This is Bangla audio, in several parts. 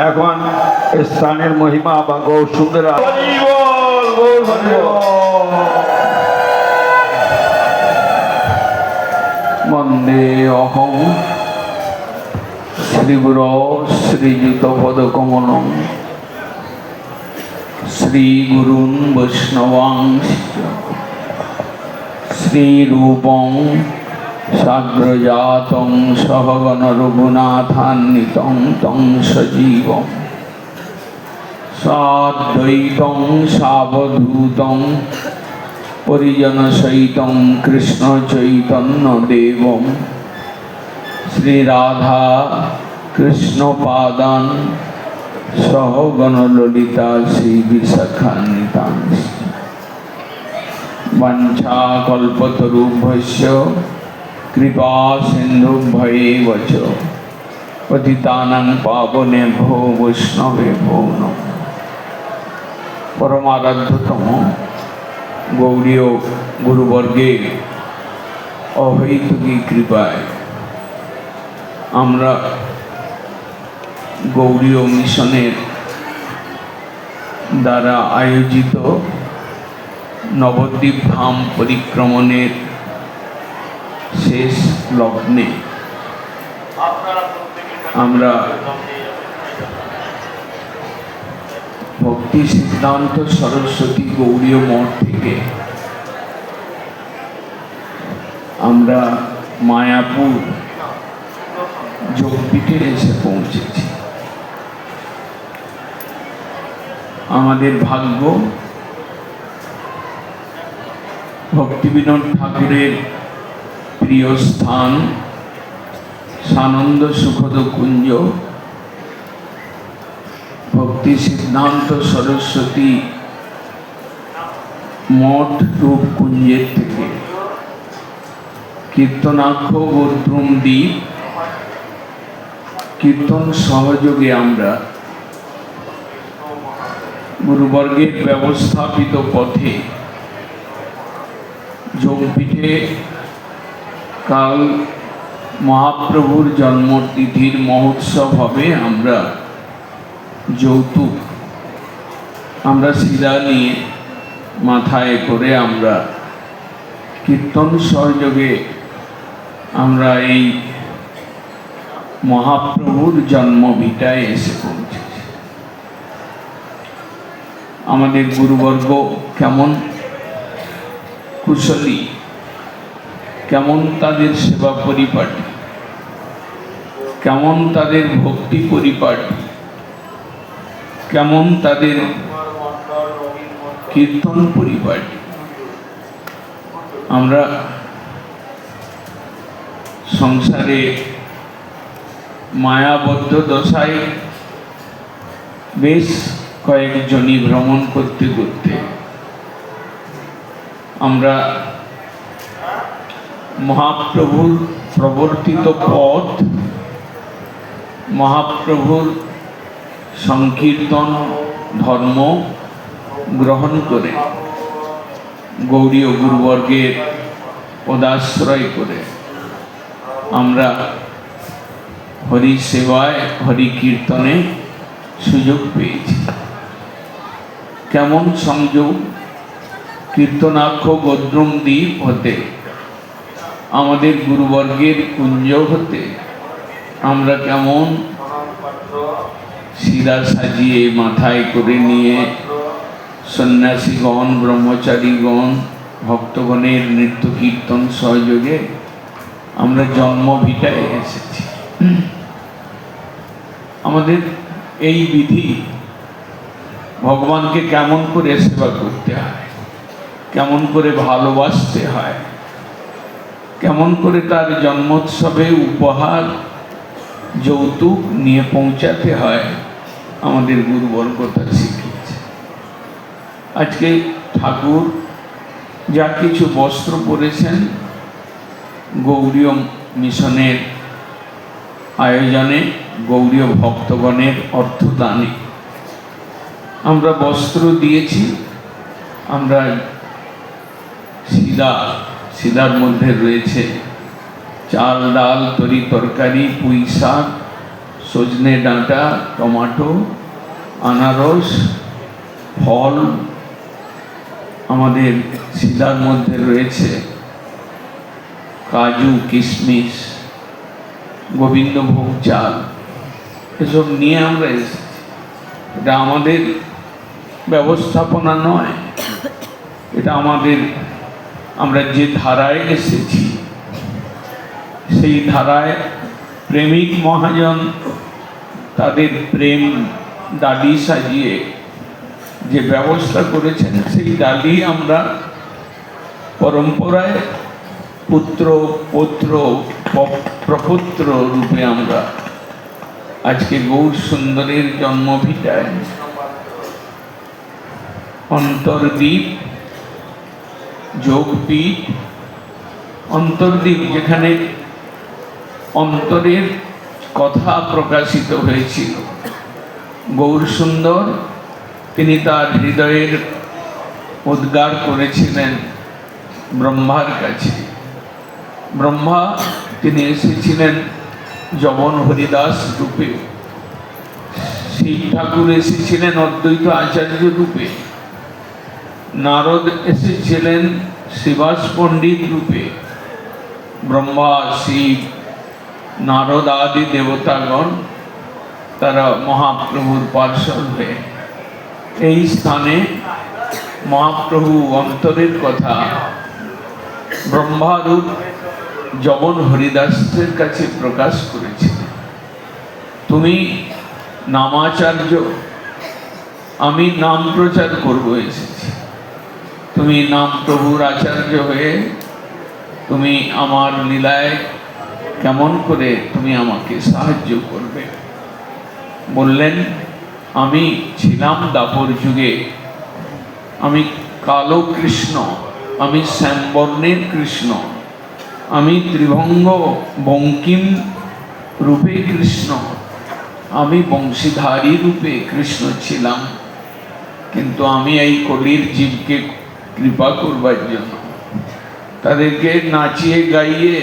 এখন স্থানের মহিমা বা গৌর সুন্দর বন্দে অহং শ্রীগুরু শ্রীযুত পদকমলং শ্রীগুরুন বৈষ্ণবাংশ শ্রীরূপং সাগ্রজাতং সহগণ রঘুনাথান্বিতং তং সজীবং সাদ্বৈতং সাবধূতং পরিজন সহিতং কৃষ্ণ চৈতন্য দেবং শ্রী রাধা কৃষ্ণ পাদান সহগণ ললিতা শ্রী বিশাখান্বিতাং বাঞ্ছা কল্পতরুভ্যস্য কৃপা সিন্ধুভ্যেব চ পতিতানাং পাবনেভ্যো বৈষ্ণবেভ্যো নমঃ। পরমারাধ্যতম গৌড়ীয় গুরুবর্গের অহৈতুকী কৃপায় আমরা গৌড়ীয় মিশনের দ্বারা আয়োজিত নবদ্বীপ ধাম পরিক্রমণের শেষ লগ্নে আমরা ভক্তি সিদ্ধান্ত সরস্বতী গৌড়ীয় মঠ থেকে আমরা মায়াপুর যোগপীঠে এসে পৌঁছেছি। আমাদের ভাগ্য ভক্তিবিনোদ ঠাকুরের প্রিয় স্থান সানন্দ সুখদ কুঞ্জ ভক্তি সিদ্ধান্ত সরস্বতী মঠ রূপকুঞ্জের থেকে কীর্তনাক্ষ বদ্রুম দ্বীপ কীর্তন সহযোগে আমরা গুরুবর্গের ব্যবস্থাপিত পথে যোগপীঠে কাল মহাপ্রভুর জন্মতিথির মহোৎসব হবে। আমরা যৌতুক আমরা শিরা নিয়ে মাথায় করে আমরা কীর্তন সহযোগে আমরা এই মহাপ্রভুর জন্মভিটায় এসে পৌঁছেছি। আমাদের গুরুবর্গ কেমন কুশলী, কেমন তাদের সেবা পরিপাটি, কেমন তাদের ভক্তি পরিপাটি, কেমন তাদের কীর্তন পরিপাটি। আমরা সংসারে মায়াবদ্ধ দশায় বেশ কয়েকজনই ভ্রমণ করতে করতে আমরা মহাপ্রভুর প্রবর্তিত পথ, মহাপ্রভুর সংকীর্তন ধর্ম গ্রহণ করে গৌড়ীয় গুরুবর্গের পদাশ্রয় করে আমরা হরি সেবায় হরি কীর্তনে সুযোগ পেয়েছি। কেমন সংযোগ! কীর্তনাক্ষ বদ্রুম দ্বীপ হতে আমাদের গুরুবর্গের কুঞ্জ হতে আমরা কেমন শিরা সাজিয়ে মাথায় করে নিয়ে সন্ন্যাসীগণ ব্রহ্মচারীগণ ভক্তগণের নৃত্য কীর্তন সহযোগে আমরা জন্মভিটায় এসেছি। আমাদের এই বিধি ভগবানকে কেমন করে সেবা করতে হয়, কেমন করে ভালোবাসতে হয়, কেমন করে তার জন্মোৎসবে উপহার যৌতুক নিয়ে পৌঁছাতে হয়, আমাদের গুরুবর্গ তা শিখিয়েছে। আজকে ঠাকুর যা কিছু বস্ত্র পরেছেন গৌড়ীয় মিশনের আয়োজনে, গৌড়ীয় ভক্তগণের অর্থদানে আমরা বস্ত্র দিয়েছি। আমরা সিদার মধ্যে রয়েছে চাল ডাল তরি তরকারি পুঁই শাক সজনে ডাঁটা, টমেটো, আনারস, ফল আমাদের শিলার মধ্যে রয়েছে, কাজু, কিশমিশ, গোবিন্দভোগ চাল, এসব নিয়ে আমরা এসেছি। এটা আমাদের ব্যবস্থাপনা নয়, এটা আমরা যে ধারায় এসেছি সেই ধারায় প্রেমিক মহাজন তাদের প্রেম ডালি সাজিয়ে যে ব্যবস্থা করেছেন, সেই ডালি আমরা পরম্পরায় পুত্র, পৌত্র, প্রপুত্র রূপে আমরা আজকে গৌর সুন্দরের জন্মভিটায় অন্তর্দ্বীপ যোগপীঠ, অন্তর্দ্বীপ যেখানে অন্তরের কথা প্রকাশিত হয়েছিল। গৌর সুন্দর তিনি তার হৃদয়ের উদ্গার করেছিলেন ব্রহ্মার কাছে। ব্রহ্মা তিনি এসেছিলেন যমন হরিদাস রূপে, শিব ঠাকুর এসেছিলেন অদ্বৈত আচার্য রূপে, নারদ এসেছিলেন শ্রীবাস পণ্ডিত রূপে। ব্রহ্মা, শিব, নারদ আদি দেবতাগণ তারা মহাপ্রভুর পার্ষদ হয়ে এই স্থানে মহাপ্রভু অন্তরের কথা ব্রহ্মারূপ যমন হরিদাসের কাছে প্রকাশ করেছিলেন। তুমি নামাচার্য, আমি নাম প্রচার করব এসেছি। তুমি নাম প্রভুর আচার্য হয়ে তুমি আমার লীলায় কেমন করে তুমি আমাকে সাহায্য করবে। বললেন, আমি ছিলাম দাপর যুগে, আমি কালো কৃষ্ণ, আমি শ্যামবর্ণের কৃষ্ণ, আমি ত্রিভঙ্গ বঙ্কিম রূপে কৃষ্ণ, আমি বংশীধারী রূপে কৃষ্ণ ছিলাম। কিন্তু আমি এই কলির জীবকে কৃপা করবার জন্য, তাদেরকে নাচিয়ে গাইয়ে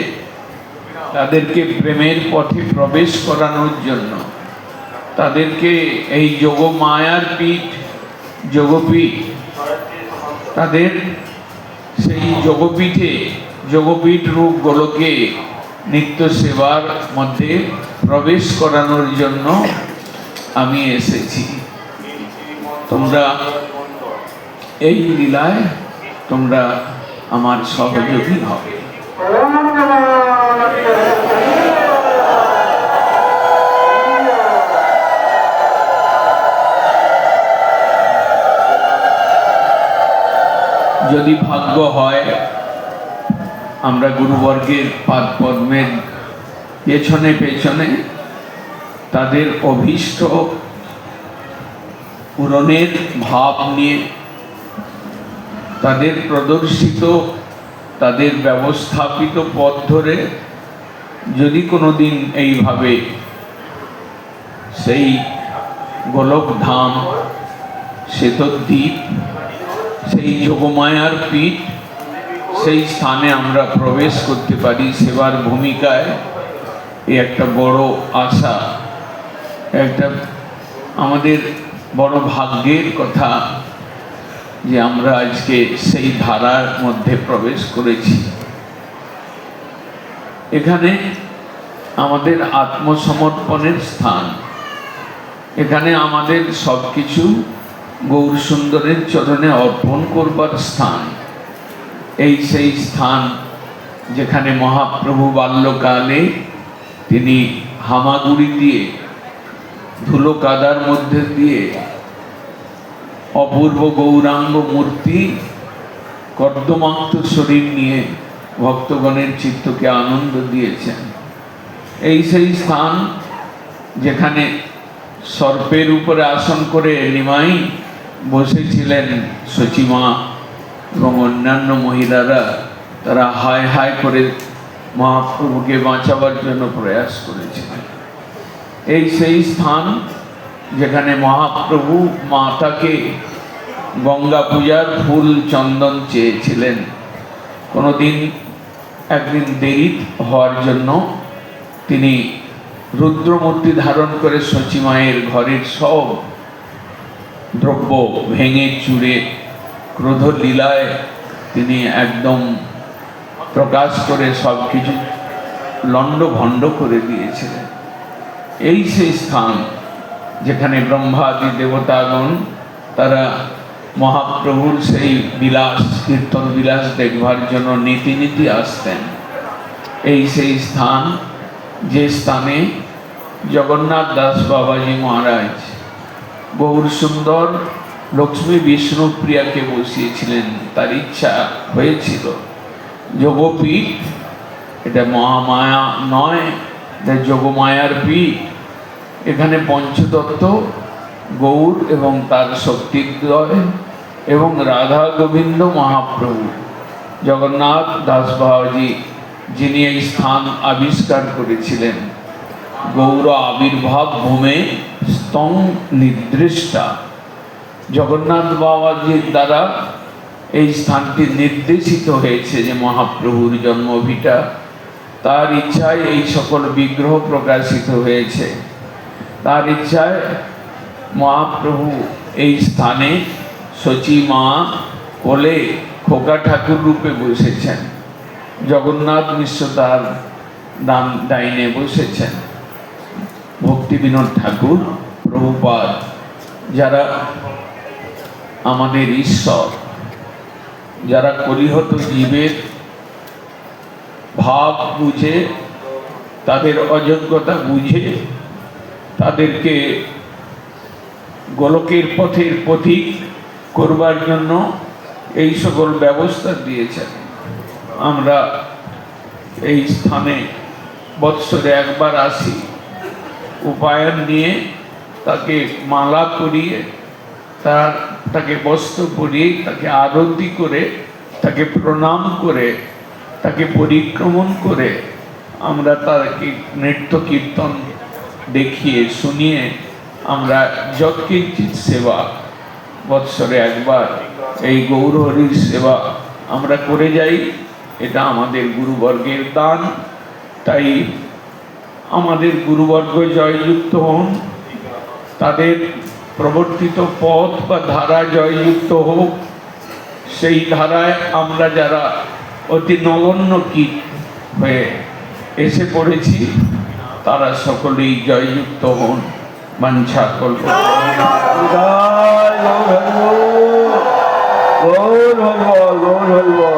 তাদেরকে প্রেমের পথে প্রবেশ করানোর জন্য, তাদেরকে এই যোগ মায়ার পীঠ, যোগপীঠ, তাদের সেই যোগপীঠ রূপ গোলকে নিত্য সেবার মধ্যে প্রবেশ করানোর জন্য আমি এসেছি। তোমরা এই লীলায় তোমরা আমার সহযোগী হবে। যদি ভাগ্য হয় আমরা গুরুবর্গের পাদ পদ্মের পেছনে পেছনে তাদের অভীষ্ট পূরণের ভাব নিয়ে, তাদের প্রদর্শিত, তাদের ব্যবস্থাপিত পথ ধরে যদি কোনো দিন এইভাবে সেই গোলকধাম, শ্বেতদ্বীপ, সেই যোগমায়ার পীঠ, সেই স্থানে আমরা প্রবেশ করতে পারি সেবার ভূমিকায়, এই একটা বড় আশা, একটা আমাদের বড় ভাগ্যের কথা যে আমরা আজকে সেই ধারার মধ্যে প্রবেশ করেছি। এখানে আমাদের আত্মসমর্পণের স্থান, এখানে আমাদের সব কিছু গৌর সুন্দরের চরণে অর্পণ করবার স্থান। এই সেই স্থান যেখানে মহাপ্রভু বাল্যকালে তিনি হামাগুড়ি দিয়ে, ধুলো কাদার মধ্যে দিয়ে অপূর্ব গৌরাঙ্গ মূর্তি, কর্দমাক্ত শরীর নিয়ে ভক্তগণের চিত্তকে আনন্দ দিয়েছেন। এই সেই স্থান যেখানে সর্পের উপরে আসন করে নিমাই বসেছিলেন সচিমা এবং অন্যান্য মহিলারা, তারা হায় হায় করে মহাপ্রভুকে বাঁচাবার জন্য প্রয়াস করেছিলেন। এই সেই স্থান যেখানে মহাপ্রভু মাতাকে গঙ্গা পূজার ফুল চন্দন চেয়েছিলেন। কোনোদিন একদিন দেরি হওয়ার জন্য তিনি রুদ্রমূর্তি ধারণ করে শচী মায়ের ঘরের সব দ্রব্য ভেঙে চুরে ক্রোধ লীলায় তিনি একদম প্রকাশ করে সব কিছু লণ্ডভণ্ড করে দিয়েছিলেন। এই সেই স্থান যেখানে ব্রহ্মাদি দেবতাগণ তারা মহাপ্রভুর সেই বিলাস কীর্তন বিলাস দেখবার জন্য নীতি নীতি আসতেন। এই সেই স্থান যে স্থানে জগন্নাথ দাস বাবাজি মহারাজ গৌর সুন্দর লক্ষ্মী বিষ্ণুপ্রিয়াকে বসিয়েছিলেন। তার ইচ্ছা হয়েছিল যোগপীঠ, এটা মহামায়া নয়, এটা যোগমায়ার পীঠ। এখানে পঞ্চতত্ত্ব গৌর এবং তার শক্তিদ্বয় এবং রাধা গোবিন্দ মহাপ্রভু জগন্নাথ দাস বাবাজি যিনি এই স্থান আবিষ্কার করেছিলেন। গৌর আবির্ভাব ভূমে স্তং নির্দিষ্টা, জগন্নাথ বাবাজির দ্বারা এই স্থানটি নির্দেশিত হয়েছে যে মহাপ্রভুর জন্মভিটা। তার ইচ্ছায় এই সকল বিগ্রহ প্রকাশিত হয়েছে। তার ইচ্ছায় মহাপ্রভু এই স্থানে শচী মা কোলে খোকা ঠাকুর রূপে বসেছেন, জগন্নাথ মিশ্র তার ডাইনে বসেছেন, ভক্তি বিনোদ ঠাকুর, প্রভুপাদ, যারা আমাদের ঈশ্বর, যারা কলিহত জীবের ভাব বুঝে, তাদের অযোগ্যতা বুঝে তাদেরকে গোলকের পথের পথিক করবার জন্য এই সকল ব্যবস্থা দিয়েছেন। আমরা এই স্থানে বৎসরে একবার আসি, উপায়ন নিয়ে তাকে মালা পরিয়ে তাকে বস্ত্র পরিয়ে তাকে আরতি করে তাকে প্রণাম করে তাকে পরিক্রমণ করে আমরা তাকে নৃত্য কীর্তন দেখিয়ে শুনিয়ে আমরা যৎকিঞ্চিৎ সেবা বৎসরে একবার এই গৌরহরির সেবা আমরা করে যাই। এটা আমাদের গুরুবর্গের দান। তাই আমাদের গুরুবর্গ জয়যুক্ত হন, তাদের প্রবর্তিত পথ বা ধারা জয়যুক্ত হোক। সেই ধারায় আমরা যারা অতি নগণ্য কীট হয়ে এসে পড়েছি তারা সকলেই জয়যুক্ত হন। বাঞ্ছা কল্প গৌর হরিবল, গৌর হরিবল।